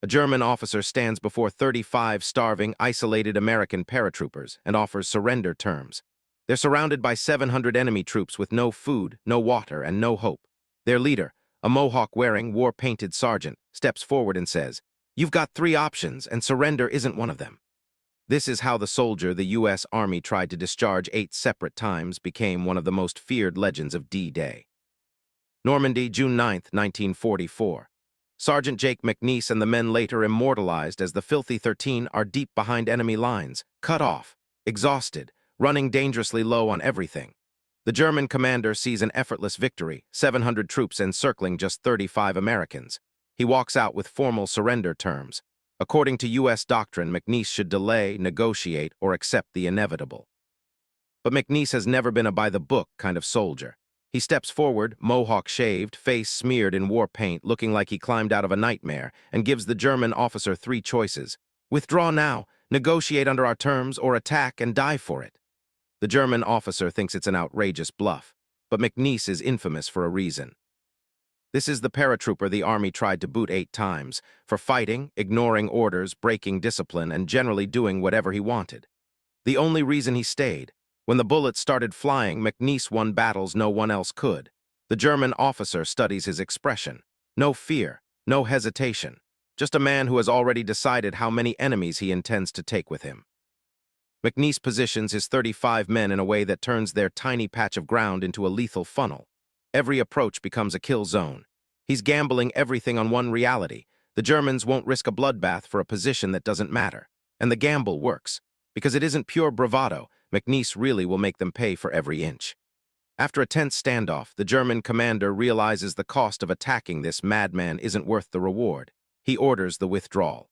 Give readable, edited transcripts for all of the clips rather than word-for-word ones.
A German officer stands before 35 starving, isolated American paratroopers and offers surrender terms. They're surrounded by 700 enemy troops with no food, no water, and no hope. Their leader, a Mohawk-wearing, war-painted sergeant, steps forward and says, "You've got 3 options, and surrender isn't one of them." This is how the soldier the U.S. Army tried to discharge 8 separate times became one of the most feared legends of D-Day. Normandy, June 9, 1944. Sergeant Jake McNiece and the men later immortalized as the Filthy 13 are deep behind enemy lines, cut off, exhausted, running dangerously low on everything. The German commander sees an effortless victory, 700 troops encircling just 35 Americans. He walks out with formal surrender terms. According to U.S. doctrine, McNiece should delay, negotiate, or accept the inevitable. But McNiece has never been a by-the-book kind of soldier. He steps forward, mohawk shaved, face smeared in war paint, looking like he climbed out of a nightmare, and gives the German officer 3 choices. Withdraw now, negotiate under our terms, or attack and die for it. The German officer thinks it's an outrageous bluff, but McNiece is infamous for a reason. This is the paratrooper the Army tried to boot 8 times, for fighting, ignoring orders, breaking discipline, and generally doing whatever he wanted. The only reason he stayed: when the bullets started flying, McNiece won battles no one else could. The German officer studies his expression. No fear, no hesitation. Just a man who has already decided how many enemies he intends to take with him. McNiece positions his 35 men in a way that turns their tiny patch of ground into a lethal funnel. Every approach becomes a kill zone. He's gambling everything on one reality: the Germans won't risk a bloodbath for a position that doesn't matter. And the gamble works. Because it isn't pure bravado, McNiece really will make them pay for every inch. After a tense standoff, the German commander realizes the cost of attacking this madman isn't worth the reward. He orders the withdrawal.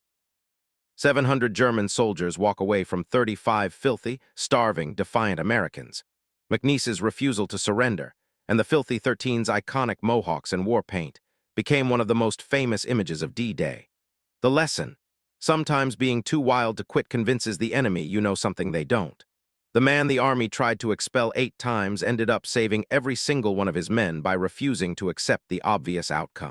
700 German soldiers walk away from 35 filthy, starving, defiant Americans. McNiece's refusal to surrender, and the Filthy 13's iconic mohawks and war paint, became one of the most famous images of D-Day. The lesson: sometimes being too wild to quit convinces the enemy you know something they don't. The man the Army tried to expel 8 times ended up saving every single one of his men by refusing to accept the obvious outcome.